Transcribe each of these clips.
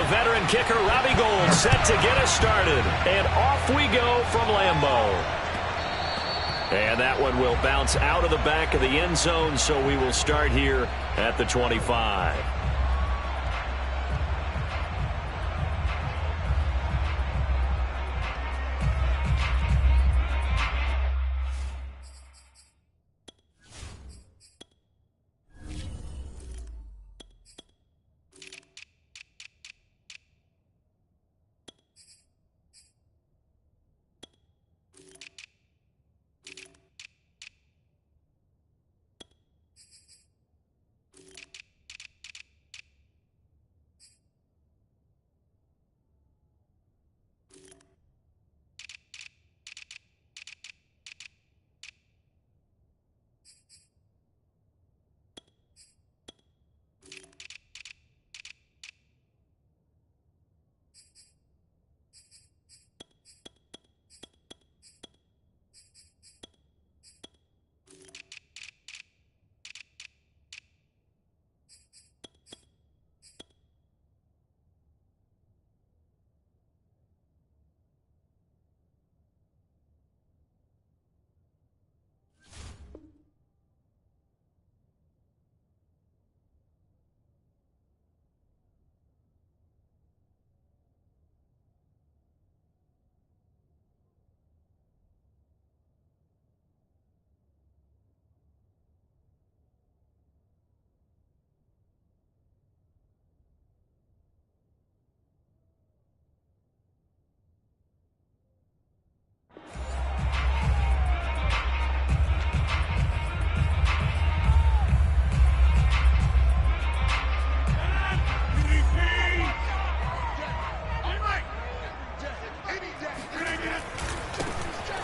The veteran kicker, Robbie Gould, set to get us started. And off we go from Lambeau. And that one will bounce out of the back of the end zone, so we will start here at the 25.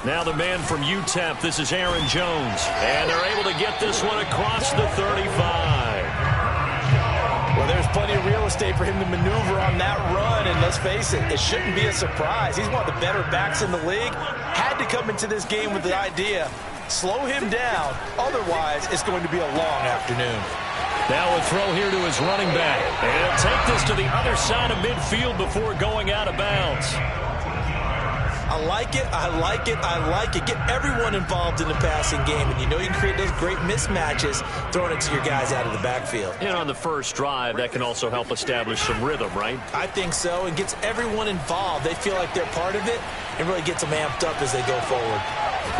Now the man from UTEP, this is Aaron Jones. And they're able to get this one across the 35. Well, there's plenty of real estate for him to maneuver on that run. And let's face it, it shouldn't be a surprise. He's one of the better backs in the league. Had to come into this game with the idea, slow him down. Otherwise, it's going to be a long afternoon. Now a throw here to his running back. And he'll take this to the other side of midfield before going out of bounds. I like it, I like it, I like it. Get everyone involved in the passing game, and you know you can create those great mismatches throwing it to your guys out of the backfield. And on the first drive, that can also help establish some rhythm, right? I think so, and gets everyone involved. They feel like they're part of it, and really gets them amped up as they go forward.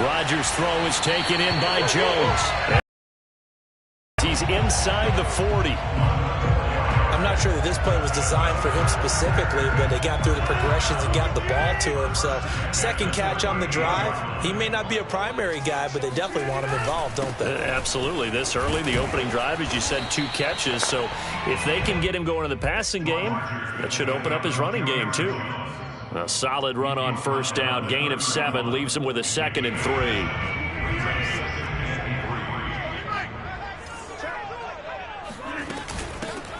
Rodgers' throw is taken in by Jones. He's inside the 40. I'm not sure that this play was designed for him specifically, but they got through the progressions and got the ball to him. So second catch on the drive. He may not be a primary guy, but they definitely want him involved, don't they? Absolutely. This early, the opening drive, as you said, 2 catches. So if they can get him going in the passing game, that should open up his running game too. A solid run on first down. Gain of 7 leaves him with a 2nd and 3.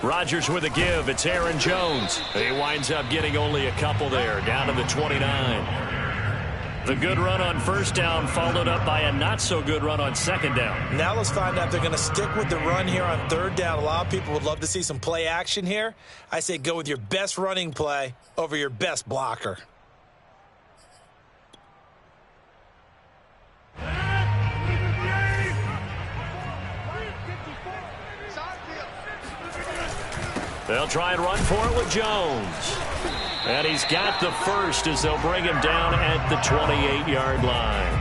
Rodgers with a give. It's Aaron Jones. He winds up getting only a couple there, down to the 29. The good run on first down followed up by a not-so-good run on second down. Now let's find out if they're going to stick with the run here on third down. A lot of people would love to see some play action here. I say go with your best running play over your best blocker. They'll try and run for it with Jones. And he's got the first as they'll bring him down at the 28-yard line.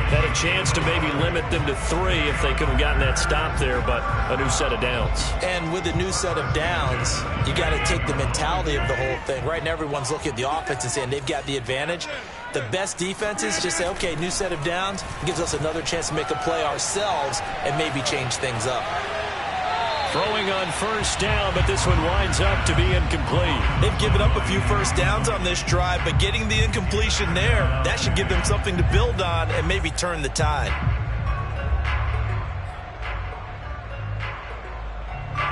Had a chance to maybe limit them to 3 if they could have gotten that stop there, but a new set of downs. And with a new set of downs, you got to take the mentality of the whole thing. Right now, everyone's looking at the offense and saying they've got the advantage. The best defenses just say, okay, new set of downs, gives us another chance to make a play ourselves and maybe change things up. Throwing on first down, but this one winds up to be incomplete. They've given up a few first downs on this drive, but getting the incompletion there, that should give them something to build on and maybe turn the tide.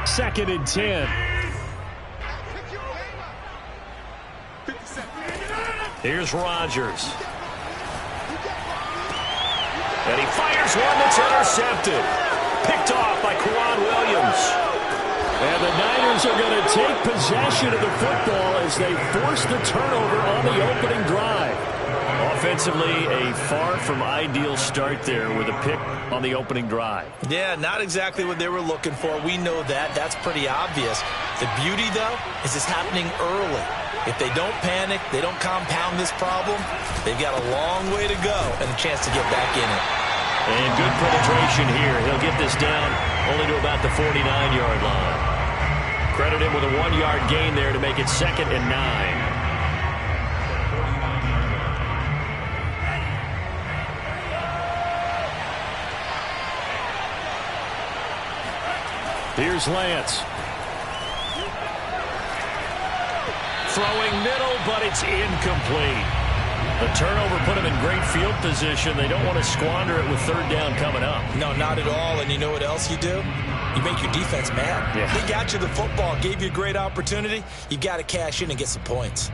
Second and 10. Here's Rodgers. And he fires one that's intercepted. Picked off by Kwan Williams. And the Niners are going to take possession of the football as they force the turnover on the opening drive. Offensively, a far from ideal start there with a pick on the opening drive. Yeah, not exactly what they were looking for. We know that. That's pretty obvious. The beauty, though, is it's happening early. If they don't panic, they don't compound this problem, they've got a long way to go and a chance to get back in it. And good penetration here. He'll get this down only to about the 49-yard line. Credit him with a 1-yard gain there to make it 2nd and 9. Here's Lance. Throwing middle, but it's incomplete. The turnover put him in great field position. They don't want to squander it with 3rd down coming up. No, not at all. And you know what else you do? You make your defense mad. Yeah. They got you the football, gave you a great opportunity. You got to cash in and get some points.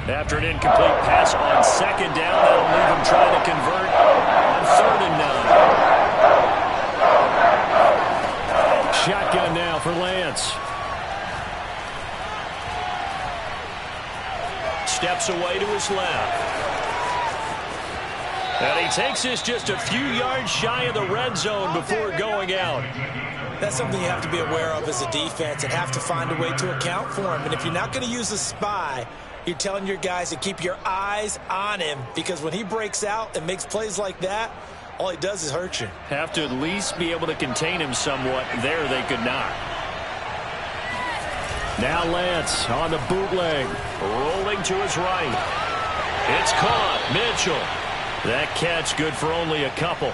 After an incomplete pass on 2nd down, that'll leave him trying to convert on 3rd and 9. Shotgun now for Lance. Steps away to his left. And he takes this just a few yards shy of the red zone before going out. That's something you have to be aware of as a defense and have to find a way to account for him. And if you're not going to use a spy, you're telling your guys to keep your eyes on him, because when he breaks out and makes plays like that, all he does is hurt you. Have to at least be able to contain him somewhat. There they could not. Now Lance on the bootleg. Rolling to his right. It's caught. Mitchell. That catch good for only a couple.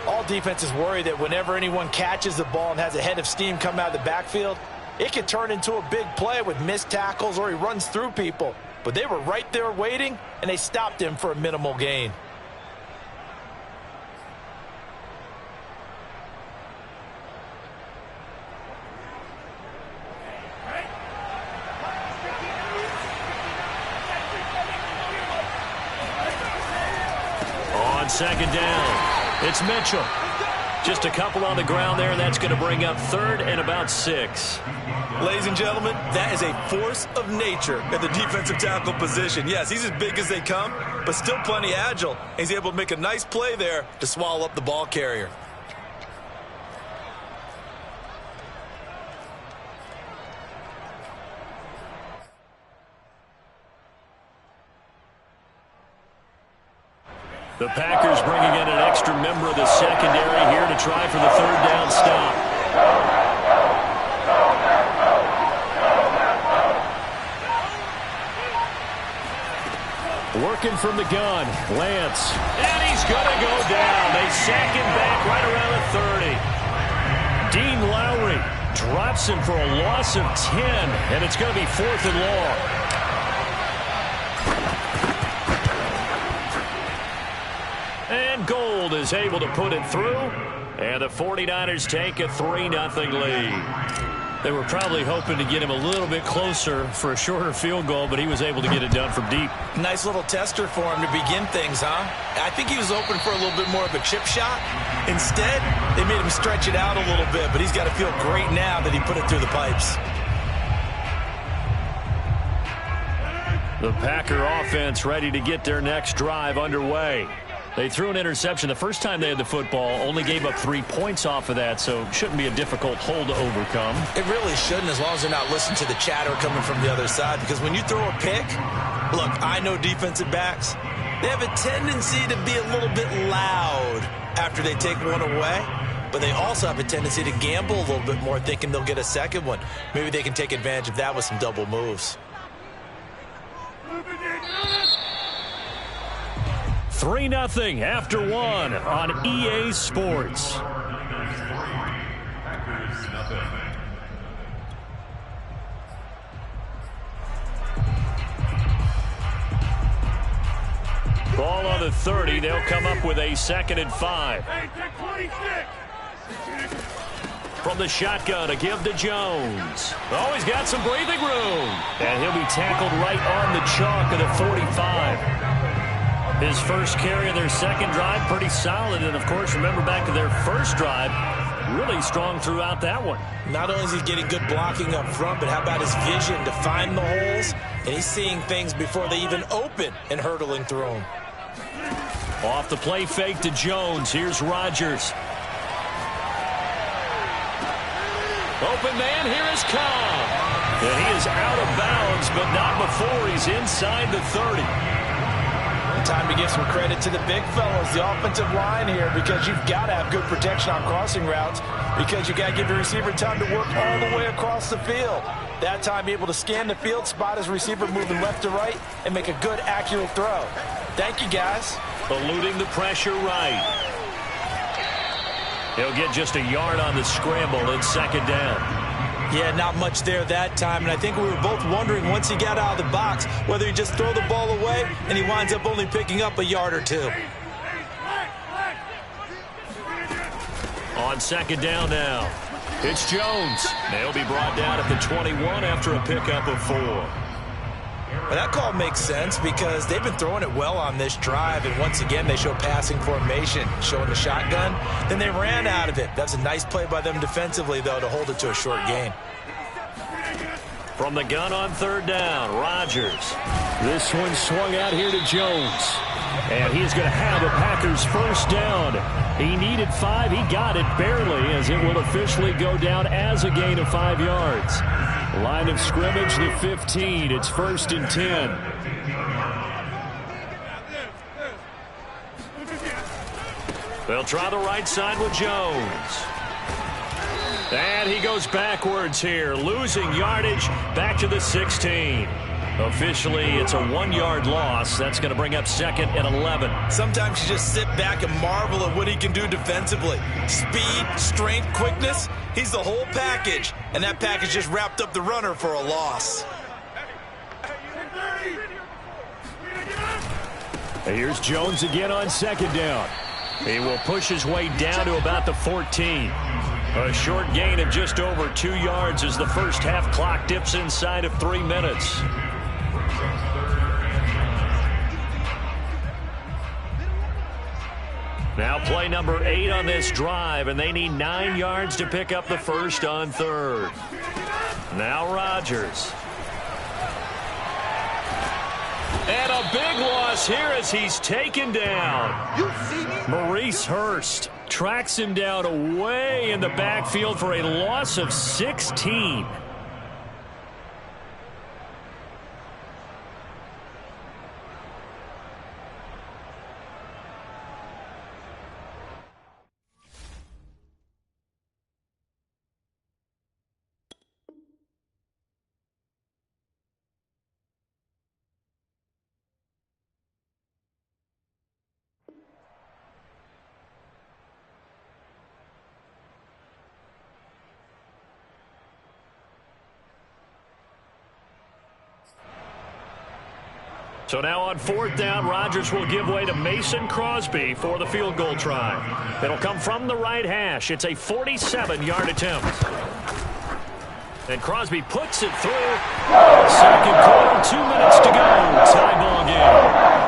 All defenses worry that whenever anyone catches the ball and has a head of steam come out of the backfield, it can turn into a big play with missed tackles or he runs through people. But they were right there waiting, and they stopped him for a minimal gain. On 2nd down, it's Mitchell. Just a couple on the ground there, and that's going to bring up 3rd and about 6. Ladies and gentlemen, that is a force of nature at the defensive tackle position. Yes, he's as big as they come, but still plenty agile. He's able to make a nice play there to swallow up the ball carrier. The Packers bringing in an extra member of the secondary here to try for the 3rd down stop. Working from the gun, Lance. And he's going to go down. They sack him back right around the 30. Dean Lowry drops him for a loss of 10, and it's going to be 4th and long. And Gold is able to put it through, and the 49ers take a 3-0 lead. They were probably hoping to get him a little bit closer for a shorter field goal, but he was able to get it done from deep. Nice little tester for him to begin things, huh? I think he was open for a little bit more of a chip shot. Instead, they made him stretch it out a little bit, but he's got to feel great now that he put it through the pipes. The Packer offense ready to get their next drive underway. They threw an interception the first time they had the football, only gave up 3 points off of that, so shouldn't be a difficult hole to overcome. It really shouldn't, as long as they're not listening to the chatter coming from the other side, because when you throw a pick, look, I know defensive backs, they have a tendency to be a little bit loud after they take one away, but they also have a tendency to gamble a little bit more, thinking they'll get a second one. Maybe they can take advantage of that with some double moves. 3-0 after 1 on EA Sports. Ball on the 30. They'll come up with a 2nd and 5. From the shotgun, a give to Jones. Oh, he's got some breathing room. And he'll be tackled right on the chalk of the 45. His first carry of their second drive, pretty solid. And, of course, remember back to their first drive, really strong throughout that one. Not only is he getting good blocking up front, but how about his vision to find the holes? And he's seeing things before they even open and hurdling through them. Off the play fake to Jones. Here's Rodgers. Open man, here is Cobb. And he is out of bounds, but not before he's inside the 30. Time to give some credit to the big fellas, the offensive line here, because you've got to have good protection on crossing routes, because you got to give your receiver time to work all the way across the field. That time, be able to scan the field, spot his receiver moving left to right, and make a good, accurate throw. Thank you, guys. Eluding the pressure right. He'll get just a yard on the scramble in second down. Yeah, not much there that time, and I think we were both wondering once he got out of the box whether he just throw the ball away and he winds up only picking up a yard or two. On second down now, it's Jones. They'll be brought down at the 21 after a pickup of 4. Well, that call makes sense because they've been throwing it well on this drive, and once again they show passing formation, showing the shotgun. Then they ran out of it. That's a nice play by them defensively, though, to hold it to a short gain. From the gun on third down, Rodgers. This one swung out here to Jones. And he's going to have a Packers first down. He needed 5. He got it barely, as it will officially go down as a gain of 5 yards. Line of scrimmage, the 15. It's 1st and 10. They'll try the right side with Jones. And he goes backwards here, losing yardage back to the 16. Officially, it's a 1-yard loss. That's going to bring up 2nd and 11. Sometimes you just sit back and marvel at what he can do defensively. Speed, strength, quickness. He's the whole package. And that package just wrapped up the runner for a loss. Here's Jones again on second down. He will push his way down to about the 14. A short gain of just over 2 yards as the first half clock dips inside of 3 minutes. Now play number 8 on this drive, and they need 9 yards to pick up the first on third. Now Rodgers. And a big loss here as he's taken down. Maurice Hurst tracks him down away in the backfield for a loss of 16. So now on 4th down, Rodgers will give way to Mason Crosby for the field goal try. It'll come from the right hash. It's a 47-yard attempt. And Crosby puts it through. Second quarter, 2 minutes to go. Tie ball game.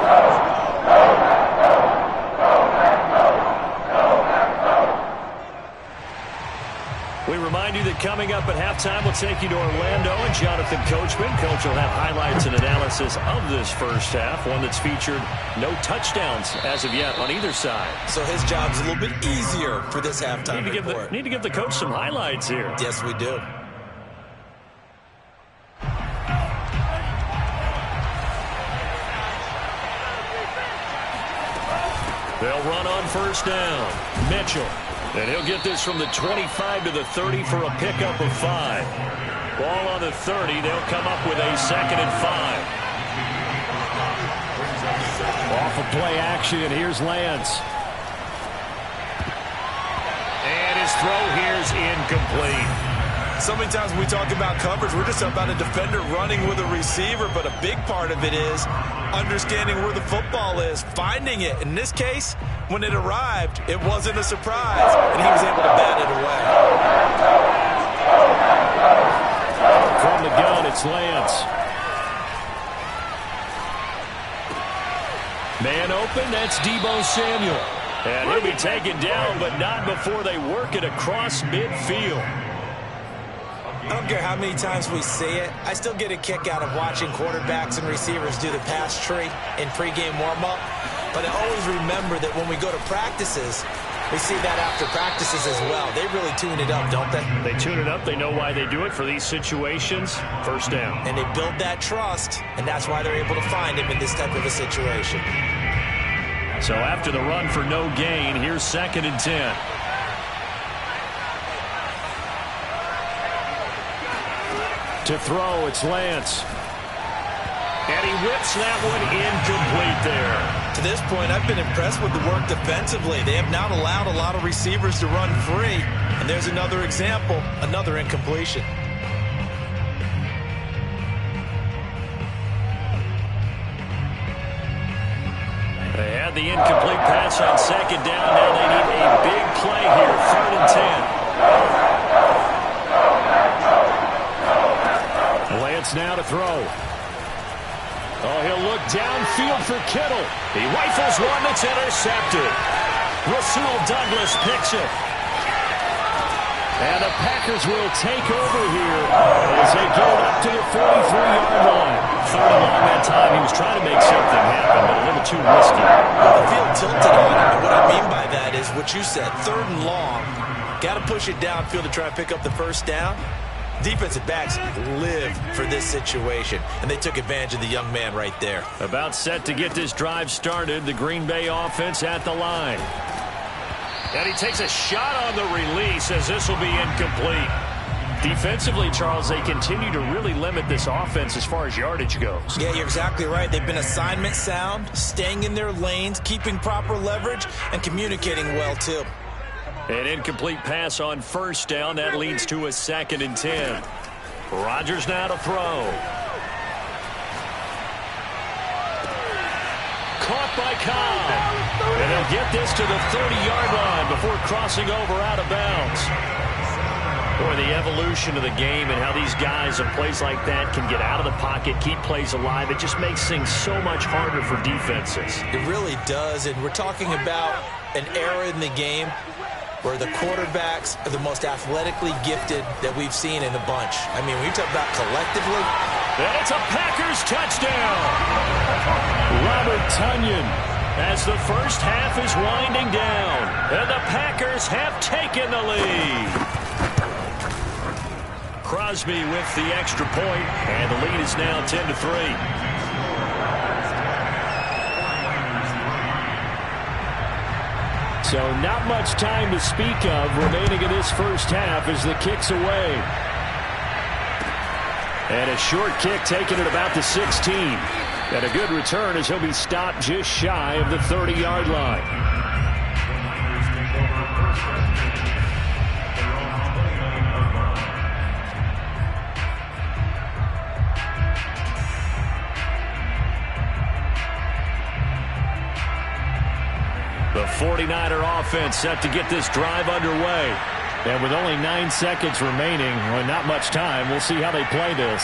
We remind you that coming up at halftime, we'll take you to Orlando and Jonathan Coachman. Coach will have highlights and analysis of this first half, one that's featured no touchdowns as of yet on either side. So his job's a little bit easier for this halftime report. Need to give the coach some highlights here. Yes, we do. They'll run on first down. Mitchell. And he'll get this from the 25 to the 30 for a pickup of 5. Ball on the 30. They'll come up with a 2nd and 5. Off of play action, and here's Lance. And his throw here's incomplete. So many times when we talk about coverage, we're just about a defender running with a receiver, but a big part of it is understanding where the football is, finding it. In this case, when it arrived, it wasn't a surprise, and he was able to bat it away. From the gun, it's Lance. Man open, that's Deebo Samuel. And he'll be taken down, but not before they work it across midfield. I don't care how many times we see it. I still get a kick out of watching quarterbacks and receivers do the pass tree in pregame warm-up. But I always remember that when we go to practices, we see that after practices as well. They really tune it up, don't they? They tune it up. They know why they do it for these situations. First down. And they build that trust, and that's why they're able to find him in this type of a situation. So after the run for no gain, here's 2nd and 10. To throw, it's Lance. And he whips that one incomplete there. To this point, I've been impressed with the work defensively. They have not allowed a lot of receivers to run free. And there's another example, another incompletion. They had the incomplete pass on 2nd down. Now they need a big play here, 3rd and 10. Lance now to throw. Oh, he'll look downfield for Kittle. He rifles one that's intercepted. Rasul Douglas picks it. And the Packers will take over here as they get it up to the 43-yard line. 3rd and long that time. He was trying to make something happen, but a little too risky. The field tilted on him, and what I mean by that is what you said, 3rd and long. Got to push it downfield to try and pick up the first down. Defensive backs live for this situation, and they took advantage of the young man right there. About set to get this drive started, the Green Bay offense at the line. And he takes a shot on the release as this will be incomplete. Defensively, Charles, they continue to really limit this offense as far as yardage goes. Yeah, you're exactly right. They've been assignment sound, staying in their lanes, keeping proper leverage, and communicating well, too. An incomplete pass on 1st down. That leads to a 2nd and 10. Rodgers now to throw. Caught by Cobb. And they'll get this to the 30-yard line before crossing over out of bounds. Boy, the evolution of the game and how these guys in plays like that can get out of the pocket, keep plays alive, it just makes things so much harder for defenses. It really does, and we're talking about an era in the game where the quarterbacks are the most athletically gifted that we've seen in a bunch. I mean, when you talk about collectively. And it's a Packers touchdown. Robert Tonyan as the first half is winding down. And the Packers have taken the lead. Crosby with the extra point, and the lead is now 10-3. So not much time to speak of remaining in this first half as the kick's away. And a short kick taken at about the 16. And a good return as he'll be stopped just shy of the 30-yard line. The 49er offense set to get this drive underway. And with only 9 seconds remaining, well, not much time, we'll see how they play this.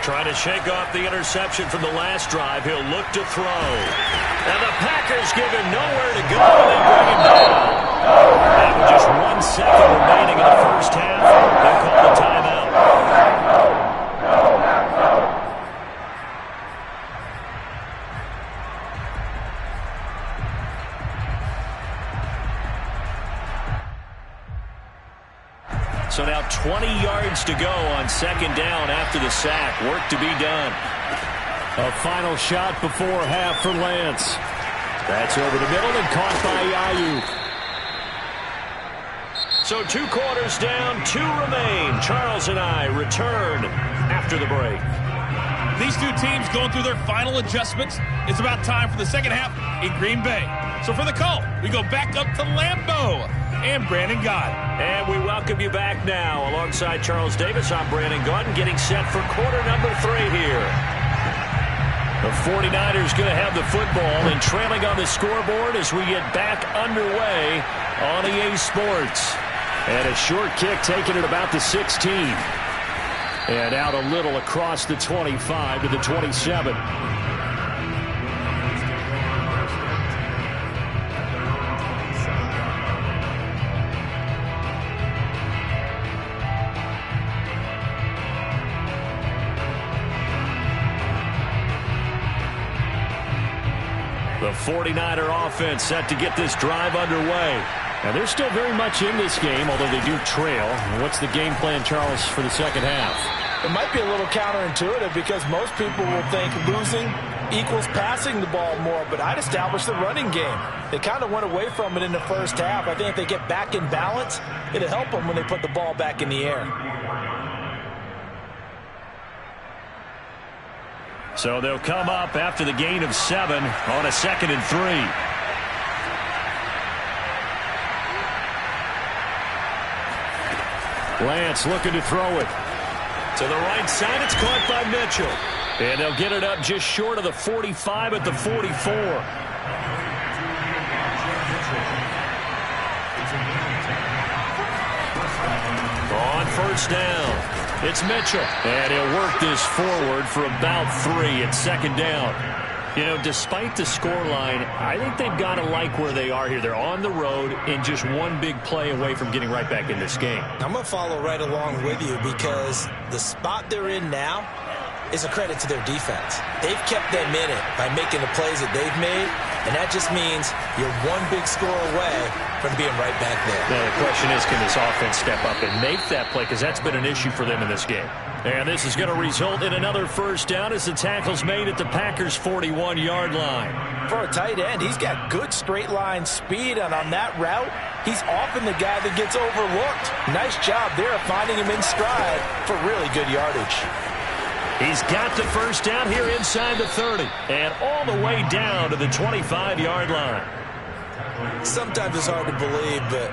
Trying to shake off the interception from the last drive. He'll look to throw. And the Packers give him nowhere to go. They bring him down. And with just 1 second remaining in the first half, they call the timeout. So now 20 yards to go on 2nd down after the sack. Work to be done. A final shot before half for Lance. That's over the middle and caught by Ayuk. So 2 quarters down, 2 remain. Charles and I return after the break. These two teams going through their final adjustments. It's about time for the second half in Green Bay. So for the call, we go back up to Lambeau and Brandon Gaudin. And we welcome you back now. Alongside Charles Davis, I'm Brandon Gaudin, getting set for quarter number 3 here. The 49ers going to have the football and trailing on the scoreboard as we get back underway on EA Sports. And a short kick taken at about the 16. And out a little across the 25 to the 27. The 49er offense set to get this drive underway. And they're still very much in this game, although they do trail. What's the game plan, Charles, for the second half? It might be a little counterintuitive because most people will think losing equals passing the ball more, but I'd establish the running game. They kind of went away from it in the first half. I think if they get back in balance, it'll help them when they put the ball back in the air. So they'll come up after the gain of 7 on a 2nd and 3. Lance looking to throw it. To the right side, it's caught by Mitchell. And they'll get it up just short of the 45 at the 44. On first down, it's Mitchell. And he'll work this forward for about 3 at 2nd down. You know, despite the scoreline, I think they've got to like where they are here. They're on the road and just one big play away from getting right back in this game. I'm going to follow right along with you because the spot they're in now is a credit to their defense. They've kept them in it by making the plays that they've made, and that just means you're one big score away from being right back there. Now, the question is, can this offense step up and make that play? Because that's been an issue for them in this game. And this is going to result in another first down as the tackle's made at the Packers' 41-yard line. For a tight end, he's got good straight-line speed, and on that route, he's often the guy that gets overlooked. Nice job there of finding him in stride for really good yardage. He's got the first down here inside the 30 and all the way down to the 25-yard line. Sometimes it's hard to believe, but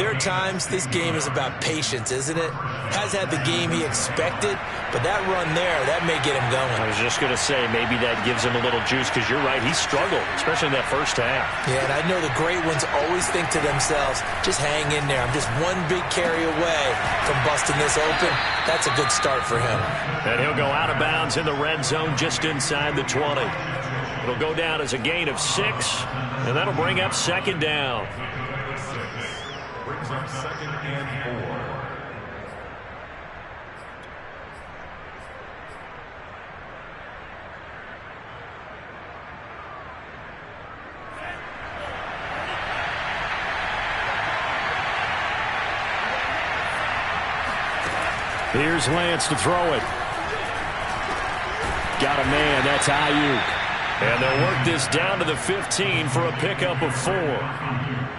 there are times this game is about patience, isn't it? Has had the game he expected, but that run there, that may get him going. I was just going to say, maybe that gives him a little juice, because you're right, he struggled, especially in that first half. Yeah, and I know the great ones always think to themselves, just hang in there. I'm just one big carry away from busting this open. That's a good start for him. And he'll go out of bounds in the red zone just inside the 20. It'll go down as a gain of 6, and that'll bring up 2nd down. Brings up 2nd and 4. Here's Lance to throw it. Got a man, that's Ayuk. And they'll work this down to the 15 for a pickup of 4.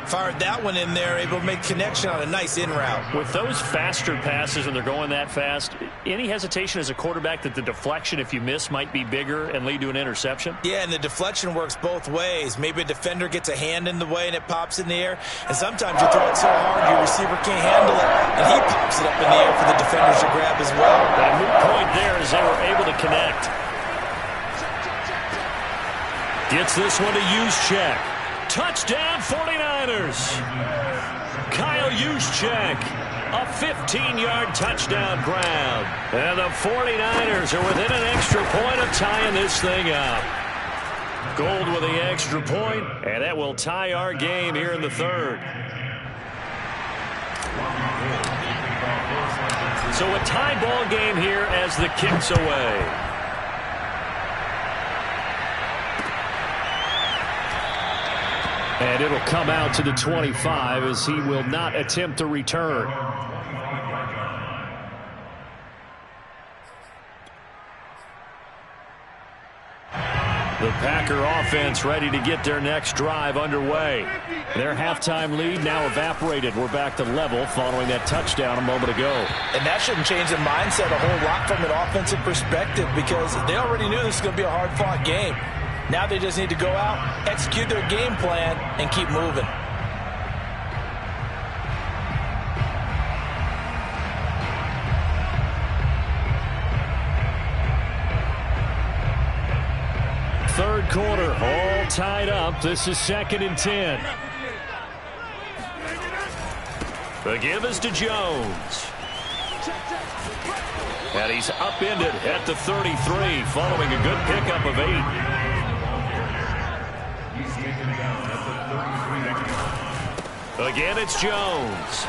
Fired that one in there, able to make connection on a nice in route. With those faster passes when they're going that fast, any hesitation as a quarterback that the deflection, if you miss, might be bigger and lead to an interception? Yeah, and the deflection works both ways. Maybe a defender gets a hand in the way and it pops in the air. And sometimes you throw it so hard your receiver can't handle it, and he pops it up in the air for the defenders to grab as well. But a moot point there as they were able to connect. Gets this one to Juszczyk. Touchdown 49ers. Kyle Juszczyk, a 15-yard touchdown grab. And the 49ers are within an extra point of tying this thing up. Gold with the extra point, and that will tie our game here in the 3rd. So a tie ball game here as the kick's away. And it'll come out to the 25 as he will not attempt to return. The Packer offense ready to get their next drive underway. Their halftime lead now evaporated. We're back to level following that touchdown a moment ago. And that shouldn't change the mindset a whole lot from an offensive perspective because they already knew this was going to be a hard-fought game. Now they just need to go out, execute their game plan, and keep moving. Third quarter, all tied up. This is 2nd and 10. The give is to Jones. And he's upended at the 33 following a good pickup of 8. Again, it's Jones.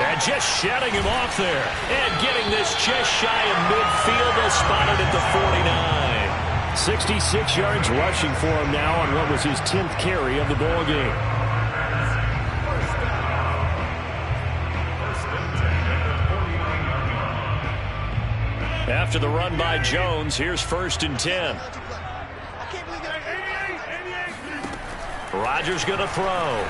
And just shutting him off there. And getting this just shy of midfield. They'll spot it at the 49. 66 yards rushing for him now on what was his 10th carry of the ball game. After the run by Jones, here's 1st and 10. Rodgers going to throw.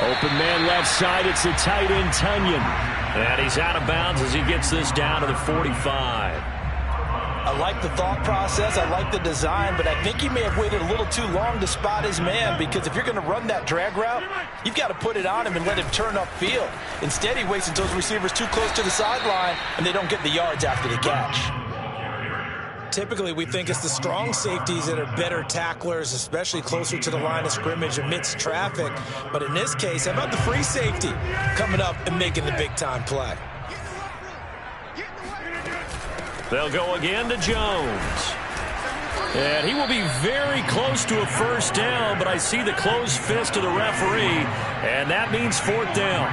Open man left side. It's the tight end, Tunyon. And he's out of bounds as he gets this down to the 45. I like the thought process. I like the design, but I think he may have waited a little too long to spot his man, because if you're going to run that drag route, you've got to put it on him and let him turn upfield. Instead, he waits until his receivers too close to the sideline, and they don't get the yards after the catch. Typically, we think it's the strong safeties that are better tacklers, especially closer to the line of scrimmage amidst traffic. But in this case, how about the free safety coming up and making the big-time play? They'll go again to Jones. And he will be very close to a 1st down, but I see the closed fist of the referee, and that means 4th down.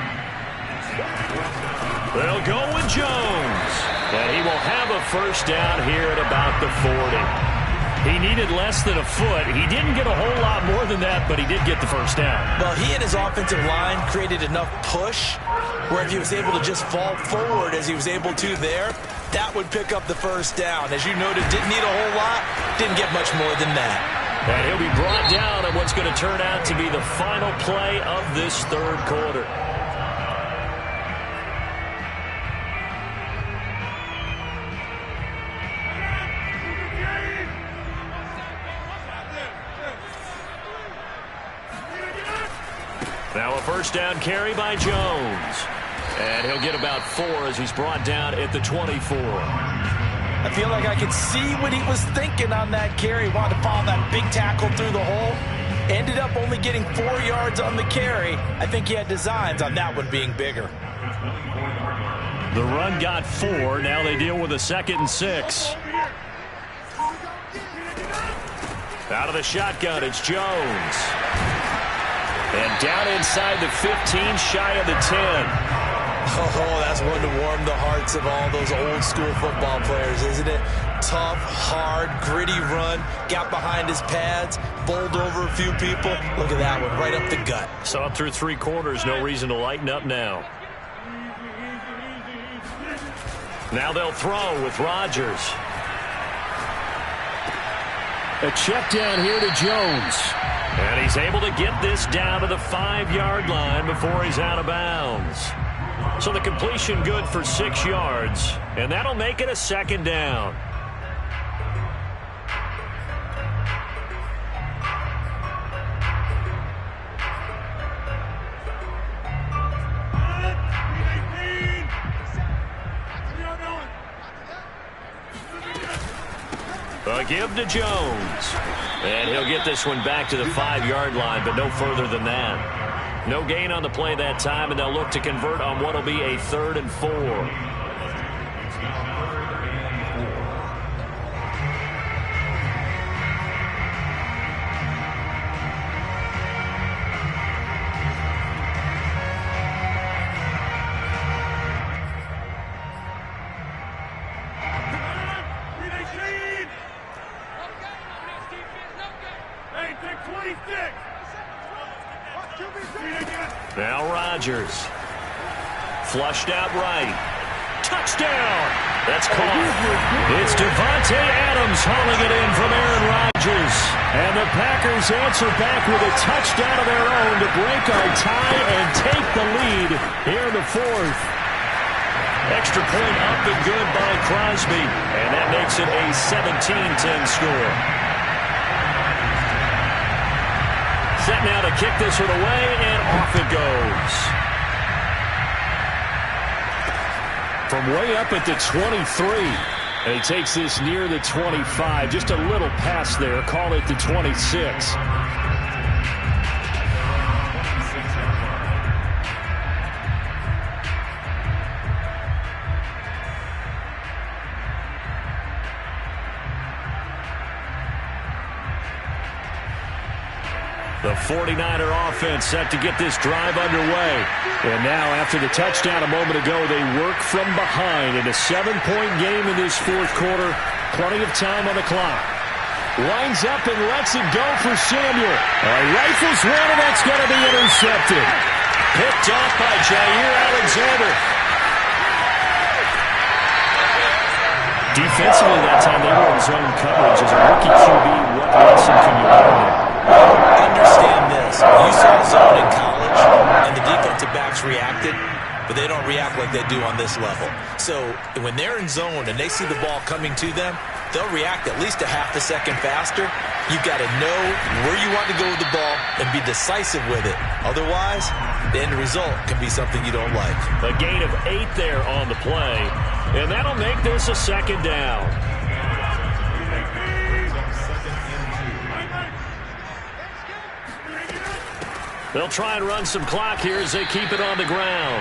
They'll go with Jones. And he will have a 1st down here at about the 40. He needed less than a foot. He didn't get a whole lot more than that, but he did get the 1st down. Well, he and his offensive line created enough push where if he was able to just fall forward as he was able to there, that would pick up the 1st down. As you noted, didn't need a whole lot, didn't get much more than that. And he'll be brought down on what's going to turn out to be the final play of this 3rd quarter. Now a 1st down carry by Jones. And he'll get about 4 as he's brought down at the 24. I feel like I could see what he was thinking on that carry. Wanted to follow that big tackle through the hole. Ended up only getting 4 yards on the carry. I think he had designs on that one being bigger. The run got 4. Now they deal with a 2nd and 6. Out of the shotgun, it's Jones. And down inside the 15, shy of the 10. Oh, that's one to warm the hearts of all those old school football players, isn't it? Tough, hard, gritty run. Got behind his pads, bowled over a few people. Look at that one, right up the gut. Saw it through 3 quarters. No reason to lighten up now. Now they'll throw with Rodgers. A check down here to Jones. And he's able to get this down to the 5-yard line before he's out of bounds. So the completion good for 6 yards, and that'll make it a 2nd down. A give to Jones. And he'll get this one back to the 5-yard line, but no further than that. No gain on the play that time, and they'll look to convert on what will be a 3rd and 4. Now Rodgers. Flushed out right. Touchdown! That's caught. It's Davante Adams hauling it in from Aaron Rodgers. And the Packers answer back with a touchdown of their own to break our tie and take the lead here in the 4th. Extra point up and good by Crosby. And that makes it a 17-10 score. Set now to kick this one away, and off it goes. From way up at the 23. And he takes this near the 25. Just a little pass there. Call it the 26. 49er offense set to get this drive underway. And now, after the touchdown a moment ago, they work from behind in a 7-point game in this fourth quarter. Plenty of time on the clock. Lines up and lets it go for Samuel. Rifles one, and that's going to be intercepted. Picked off by Jair Alexander. Defensively that time, they were in zone coverage. As a rookie QB, what lesson can you learn there? Understand this. You saw zone in college, and the defensive backs reacted, but they don't react like they do on this level. So when they're in zone and they see the ball coming to them, they'll react at least a half a second faster. You've got to know where you want to go with the ball and be decisive with it. Otherwise, the end result can be something you don't like. A gain of 8 there on the play, and that'll make this a second down. They'll try and run some clock here as they keep it on the ground.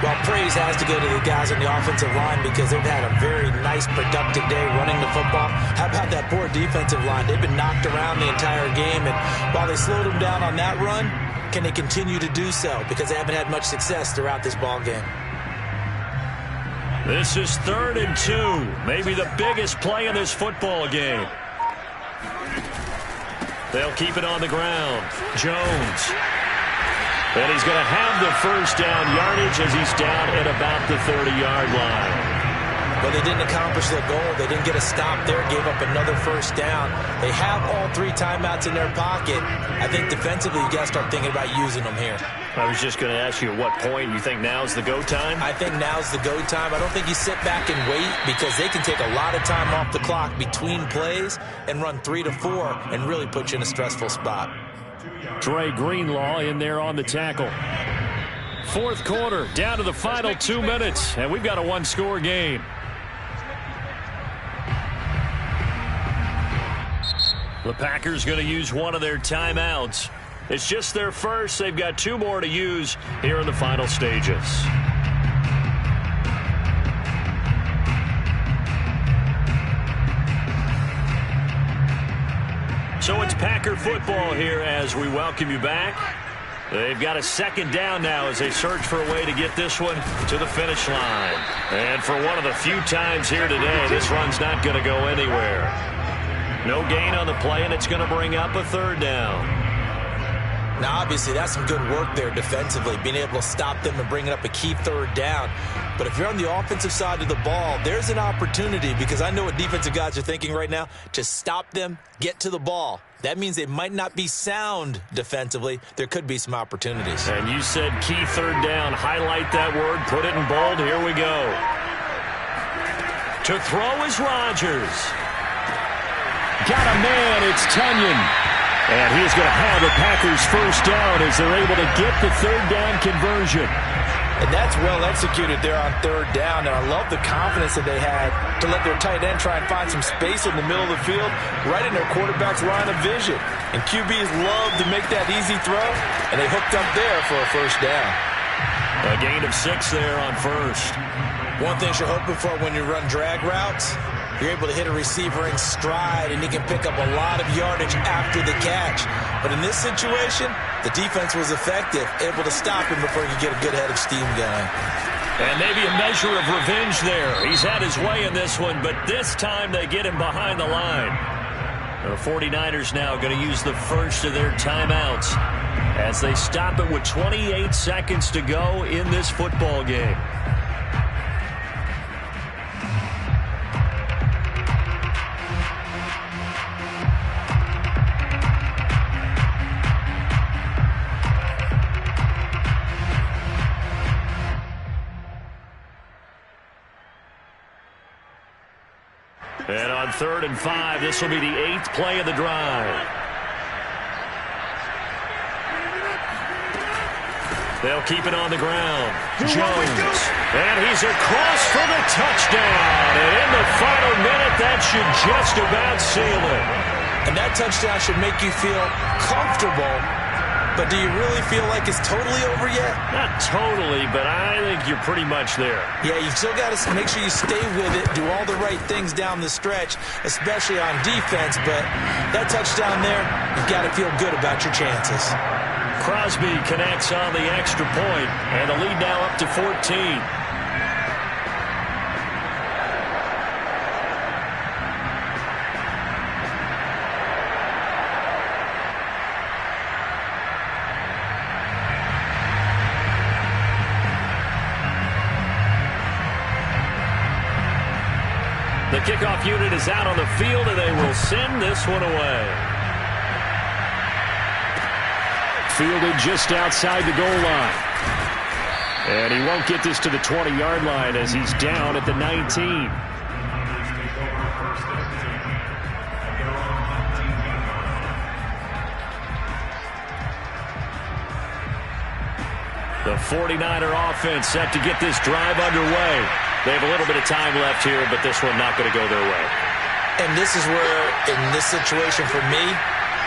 Well, praise has to go to the guys on the offensive line because they've had a very nice, productive day running the football. How about that poor defensive line? They've been knocked around the entire game, and while they slowed them down on that run, can they continue to do so? Because they haven't had much success throughout this ball game. This is 3rd and 2, maybe the biggest play in this football game. They'll keep it on the ground. Jones. And he's going to have the first down yardage as he's down at about the 30-yard line. But they didn't accomplish their goal. They didn't get a stop there, gave up another first down. They have all 3 timeouts in their pocket. I think defensively you got to start thinking about using them here. I was just going to ask you at what point you think now's the go time? I think now's the go time. I don't think you sit back and wait because they can take a lot of time off the clock between plays and run 3 to 4 and really put you in a stressful spot. Dre Greenlaw in there on the tackle. Fourth quarter, down to the final 2 minutes, and we've got a 1-score game. The Packers going to use one of their timeouts. It's just their first. They've got 2 more to use here in the final stages. So it's Packer football here as we welcome you back. They've got a second down now as they search for a way to get this one to the finish line. And for one of the few times here today, this run's not going to go anywhere. No gain on the play, and it's going to bring up a 3rd down. Now, obviously, that's some good work there defensively, being able to stop them and bringing up a key 3rd down. But if you're on the offensive side of the ball, there's an opportunity, because I know what defensive guys are thinking right now, to stop them, get to the ball. That means they might not be sound defensively. There could be some opportunities. And you said key 3rd down. Highlight that word. Put it in bold. Here we go. To throw is Rodgers. Got a man. It's Tunyon. And he's going to have the Packers first down as they're able to get the 3rd down conversion. And that's well executed there on 3rd down. And I love the confidence that they had to let their tight end try and find some space in the middle of the field, right in their quarterback's line of vision. And QBs love to make that easy throw, and they hooked up there for a first down. A gain of 6 there on first. One thing you're hoping for when you run drag routes, you're able to hit a receiver in stride, and he can pick up a lot of yardage after the catch. But in this situation, the defense was effective, able to stop him before he could get a good head of steam going. And maybe a measure of revenge there. He's had his way in this one, but this time they get him behind the line. The 49ers now going to use the first of their timeouts as they stop it with 28 seconds to go in this football game. And on 3rd and 5, this will be the 8th play of the drive. They'll keep it on the ground. Jones. And he's across for the touchdown. And in the final minute, that should just about seal it. And that touchdown should make you feel comfortable But do you really feel like it's totally over yet? Not totally, but I think you're pretty much there. Yeah, you've still got to make sure you stay with it, do all the right things down the stretch, especially on defense. But that touchdown there, you've got to feel good about your chances. Crosby connects on the extra point, and the lead now up to 14. The kickoff unit is out on the field, and they will send this one away. Fielded just outside the goal line. And he won't get this to the 20-yard line as he's down at the 19. The 49er offense set to get this drive underway. They have a little bit of time left here, but this one not going to go their way. And this is where, in this situation for me,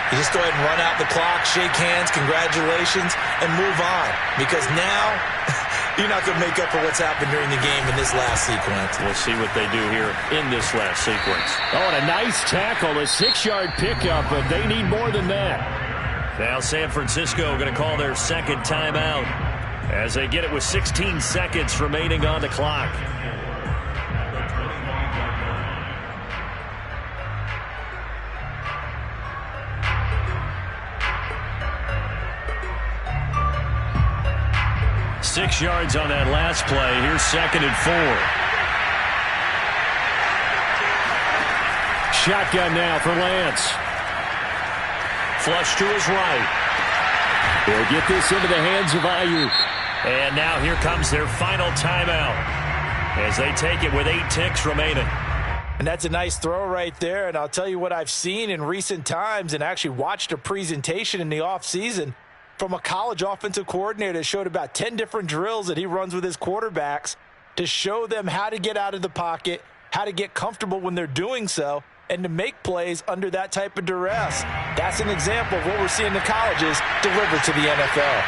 you just go ahead and run out the clock, shake hands, congratulations, and move on. Because now, you're not going to make up for what's happened during the game in this last sequence. We'll see what they do here in this last sequence. Oh, and a nice tackle, a 6-yard pickup, but they need more than that. Now San Francisco going to call their second timeout as they get it with 16 seconds remaining on the clock. Six yards on that last play. Here's 2nd and 4. Shotgun now for Lance. Flush to his right. They'll get this into the hands of Ayuk. And now here comes their final timeout as they take it with 8 ticks remaining. And that's a nice throw right there. And I'll tell you what I've seen in recent times and actually watched a presentation in the offseason from a college offensive coordinator that showed about 10 different drills that he runs with his quarterbacks to show them how to get out of the pocket, how to get comfortable when they're doing so, and to make plays under that type of duress. That's an example of what we're seeing the colleges deliver to the NFL.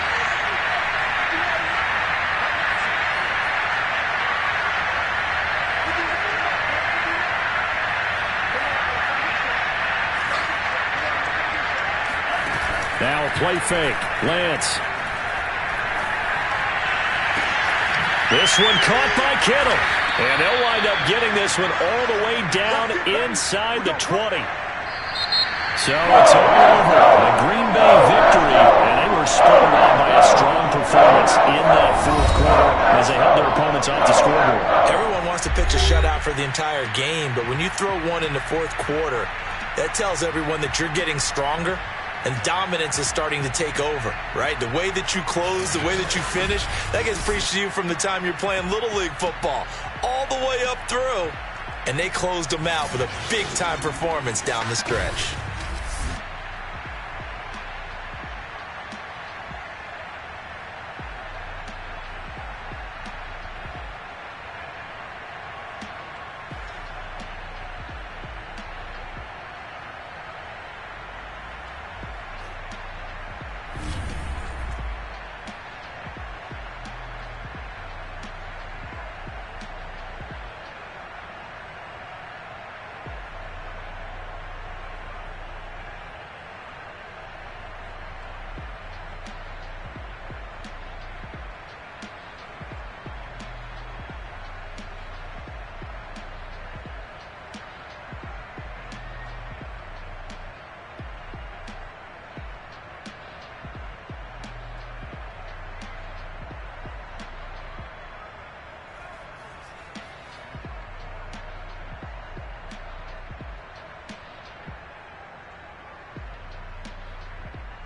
Now a play fake. Lance. This one caught by Kittle. And they'll wind up getting this one all the way down inside the 20. So it's all over. A Green Bay victory. And they were spun on by a strong performance in that fourth quarter as they held their opponents off the scoreboard. Everyone wants to pitch a shutout for the entire game, but when you throw one in the fourth quarter, that tells everyone that you're getting stronger. And dominance is starting to take over, right? The way that you close, the way that you finish, that gets preached to you from the time you're playing Little League football all the way up through. And they closed them out with a big-time performance down the stretch.